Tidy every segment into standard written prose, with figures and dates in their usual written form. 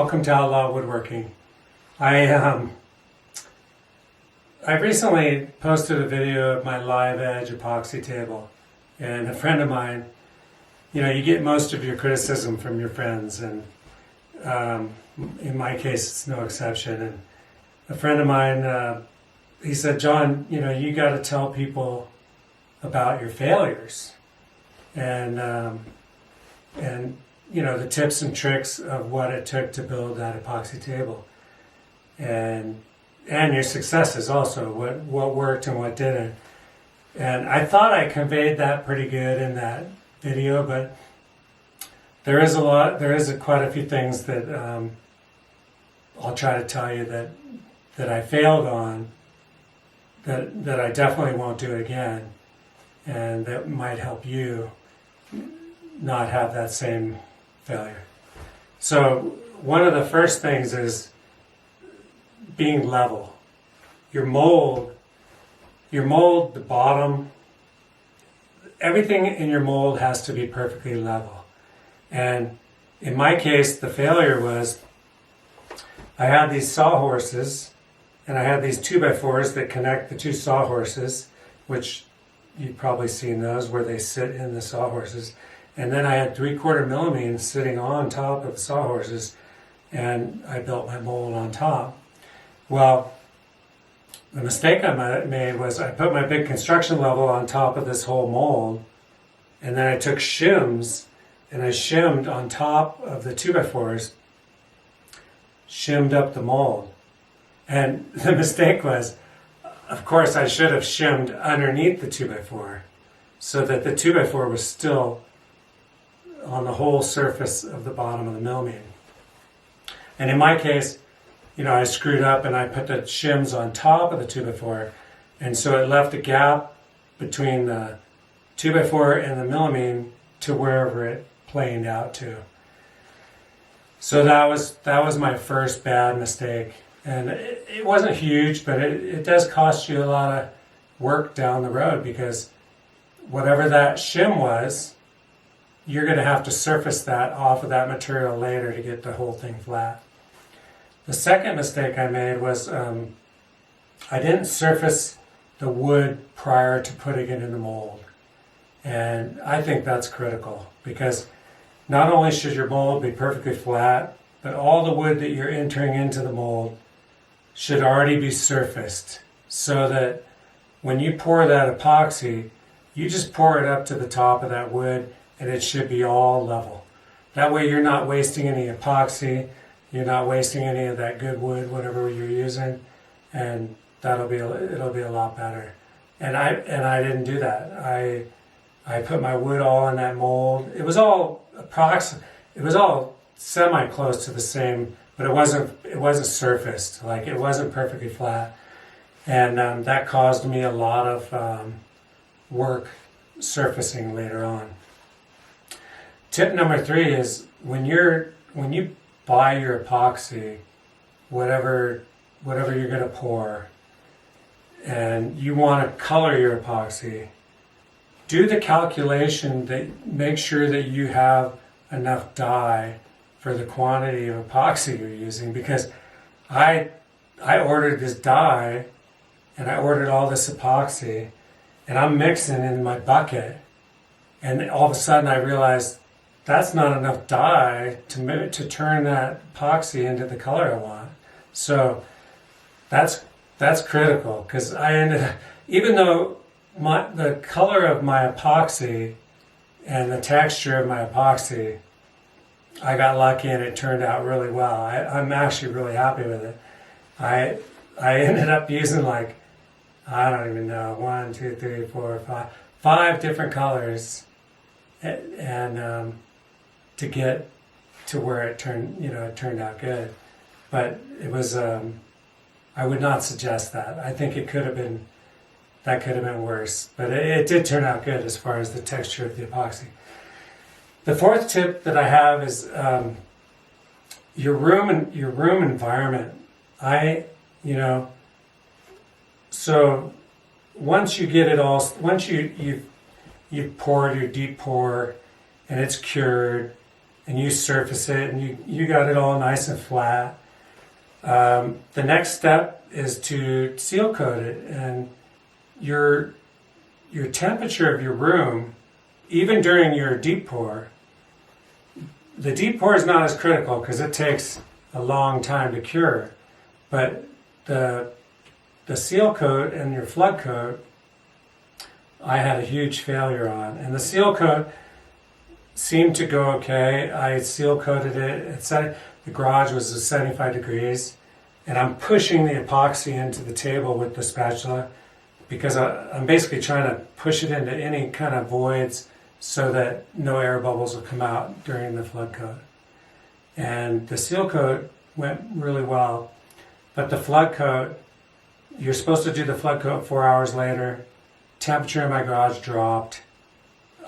Welcome to Outlaw Woodworking. I recently posted a video of my live edge epoxy table, and a friend of mine, you get most of your criticism from your friends, and in my case it's no exception. And a friend of mine, he said, John, you got to tell people about your failures, and the tips and tricks of what it took to build that epoxy table, and your successes also, what worked and what didn't. And I thought I conveyed that pretty good in that video, but there is quite a few things that I'll try to tell you that I failed on, that I definitely won't do again, and that might help you not have that same failure. So one of the first things is being level. Your mold, the bottom, everything in your mold has to be perfectly level. And in my case, the failure was I had these sawhorses, and I had these 2x4s that connect the two sawhorses, which you've probably seen those where they sit in the sawhorses. And then I had 3/4 MILIMENE sitting on top of the sawhorses, and I built my mold on top. Well, the mistake I made was I put my big construction level on top of this whole mold, and then I took shims, and I shimmed on top of the 2x4s, shimmed up the mold. And the mistake was, of course, I should have shimmed underneath the 2x4 so that the 2x4 was still on the whole surface of the bottom of the MILIMENE. And in my case, I screwed up and I put the shims on top of the 2x4, and so it left a gap between the 2x4 and the MILIMENE to wherever it planed out to. So that was my first bad mistake. And it wasn't huge, but it does cost you a lot of work down the road, because whatever that shim was, you're going to have to surface that off of that material later to get the whole thing flat. The second mistake I made was I didn't surface the wood prior to putting it in the mold. And I think that's critical, because not only should your mold be perfectly flat, but all the wood that you're entering into the mold should already be surfaced, so that when you pour that epoxy, you just pour it up to the top of that wood, and it should be all level. That way you're not wasting any epoxy, you're not wasting any of that good wood, whatever you're using, and it'll be a lot better. And I didn't do that. I put my wood all in that mold. It was all semi close to the same, but it wasn't surfaced. Like, it wasn't perfectly flat, and that caused me a lot of work surfacing later on. Tip number 3 is when you buy your epoxy, whatever you're going to pour, and you want to color your epoxy, do the calculation that make sure that you have enough dye for the quantity of epoxy you're using, because I ordered this dye and I ordered all this epoxy, and I'm mixing in my bucket, and all of a sudden I realized that's not enough dye to turn that epoxy into the color I want. So that's critical, because I ended up, even though the color of my epoxy and the texture of my epoxy, I got lucky and it turned out really well. I'm actually really happy with it. I ended up using, like, I don't even know, 1, 2, 3, 4, 5 different colors, and to get to where it turned out good. But it was, I would not suggest that. I think that could have been worse, but it did turn out good as far as the texture of the epoxy. The fourth tip that I have is your room environment. So once you get it all, once you've poured your deep pour and it's cured, and you surface it, and you got it all nice and flat. The next step is to seal coat it, and your temperature of your room, even during your deep pour, the deep pour is not as critical because it takes a long time to cure, but the seal coat and your flood coat, I had a huge failure on, and the seal coat seemed to go okay. I seal coated it. The garage was at 75 degrees, and I'm pushing the epoxy into the table with the spatula because I'm basically trying to push it into any kind of voids so that no air bubbles will come out during the flood coat. And the seal coat went really well, but the flood coat, you're supposed to do the flood coat 4 hours later. Temperature in my garage dropped.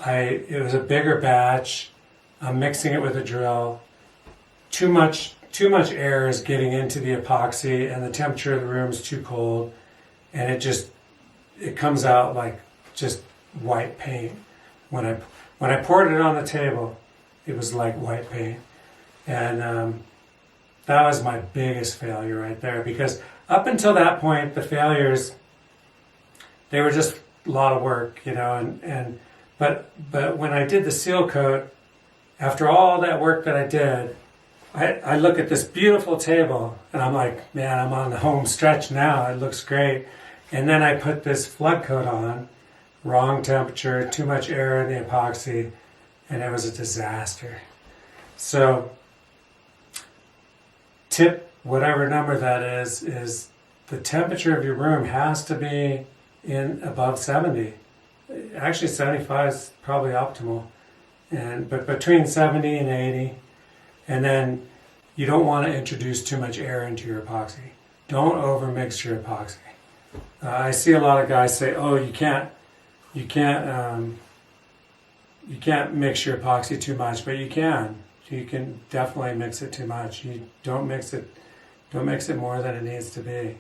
It was a bigger batch. I'm mixing it with a drill. Too much air is getting into the epoxy, and the temperature of the room is too cold, and it comes out like just white paint. When I poured it on the table, it was like white paint, and that was my biggest failure right there. Because up until that point, the failures, they were just a lot of work, but when I did the seal coat, after all that work that I did, I look at this beautiful table and I'm like, man, I'm on the home stretch now. It looks great. And then I put this flood coat on, wrong temperature, too much air in the epoxy, and it was a disaster. So tip, whatever number that is the temperature of your room has to be in above 70. Actually 75 is probably optimal, but between 70 and 80. And then you don't want to introduce too much air into your epoxy. Don't overmix your epoxy. I see a lot of guys say, "Oh, you can't mix your epoxy too much," but you can. You can definitely mix it too much. You don't mix it more than it needs to be.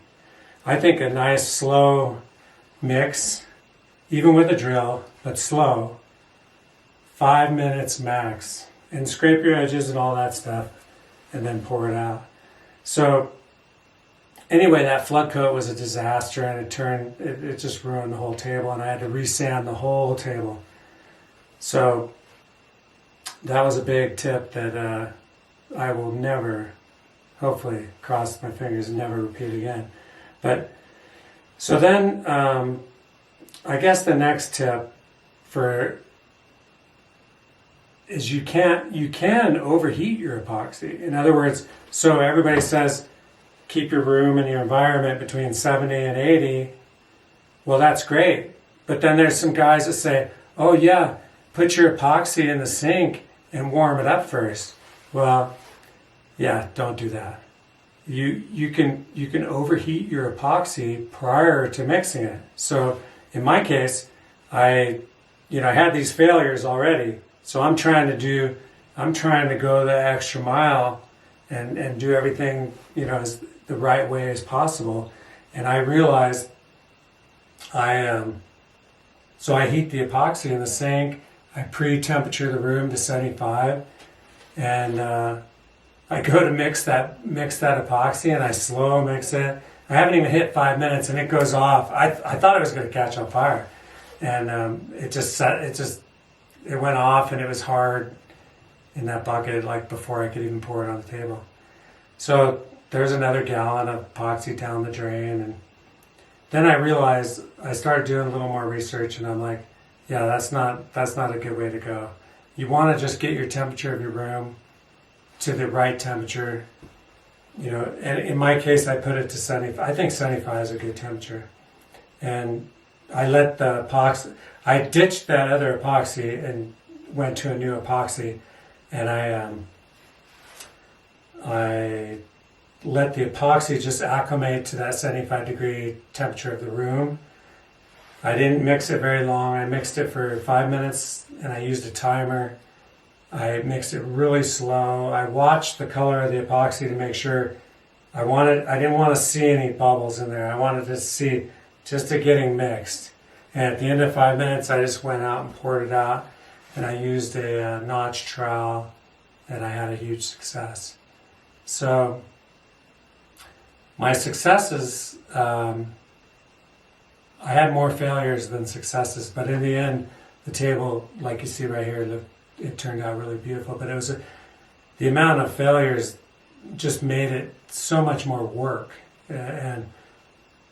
I think a nice slow mix, even with a drill, but slow, 5 minutes max, and scrape your edges and all that stuff, and then pour it out. So anyway, that flood coat was a disaster, and it just ruined the whole table, and I had to resand the whole table. So that was a big tip that I will never, hopefully, cross my fingers and never repeat again. But so then, I guess the next tip is you can overheat your epoxy. In other words, so everybody says keep your room and your environment between 70 and 80. Well, that's great. But then there's some guys that say, oh yeah, put your epoxy in the sink and warm it up first. Well, yeah, don't do that. You can overheat your epoxy prior to mixing it. So in my case, I had these failures already. So I'm trying to go the extra mile and do everything, as the right way as possible. And I realized so I heat the epoxy in the sink. I pre-temperature the room to 75, and I go to mix that epoxy, and I slow mix it. I haven't even hit 5 minutes, and it goes off. I thought it was going to catch on fire, and it went off, and it was hard in that bucket, like before I could even pour it on the table. So there's another gallon of epoxy down the drain, and then I realized, I started doing a little more research, and I'm like, yeah, that's not a good way to go. You want to just get your temperature of your room to the right temperature, and in my case, I put it to 75. I think 75 is a good temperature. And I let the epoxy, I ditched that other epoxy and went to a new epoxy, and I let the epoxy just acclimate to that 75 degree temperature of the room. I didn't mix it very long. I mixed it for 5 minutes, and I used a timer. I mixed it really slow. I watched the color of the epoxy to make sure I didn't want to see any bubbles in there. I wanted to see just it getting mixed. And at the end of 5 minutes, I just went out and poured it out, and I used a notch trowel and I had a huge success. So my successes, I had more failures than successes, but in the end, the table, like you see right here, it turned out really beautiful. But it was the amount of failures just made it so much more work, and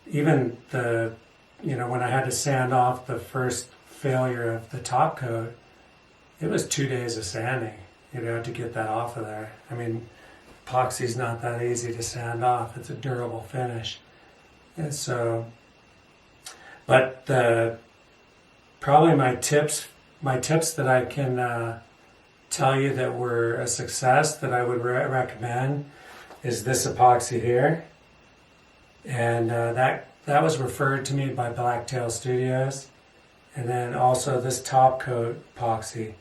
even when I had to sand off the first failure of the top coat, it was 2 days of sanding, to get that off of there. I mean, epoxy's not that easy to sand off. It's a durable finish. And so, but probably my tips that I can tell you that were a success that I would recommend is this epoxy here. And that was referred to me by Blacktail Studios. And then also this top coat epoxy,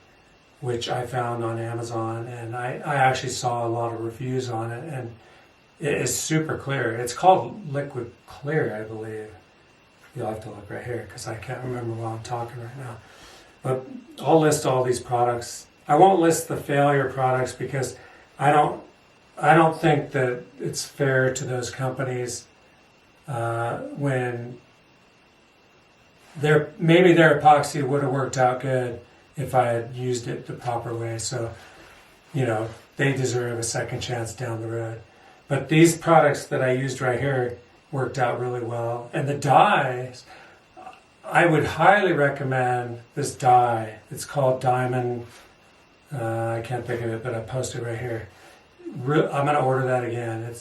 which I found on Amazon, and I actually saw a lot of reviews on it, and it is super clear. It's called Liquid Clear, I believe. You'll have to look right here because I can't remember while I'm talking right now. But I'll list all these products. I won't list the failure products because I don't think that it's fair to those companies when maybe their epoxy would have worked out good if I had used it the proper way. So, they deserve a second chance down the road. But these products that I used right here worked out really well. And the dyes, I would highly recommend this dye. It's called Diamond. I can't think of it, but I posted right here. I'm going to order that again.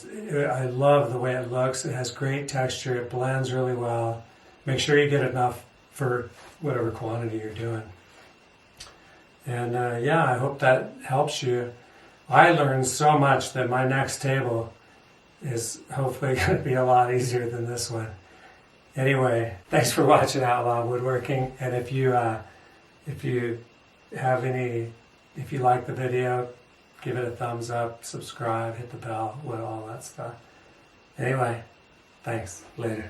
I love the way it looks. It has great texture. It blends really well. Make sure you get enough for whatever quantity you're doing. And I hope that helps you. I learned so much that my next table is hopefully going to be a lot easier than this one. Anyway, thanks for watching Outlaw Woodworking. And if you like the video, give it a thumbs up, subscribe, hit the bell, all that stuff. Anyway, thanks. Later.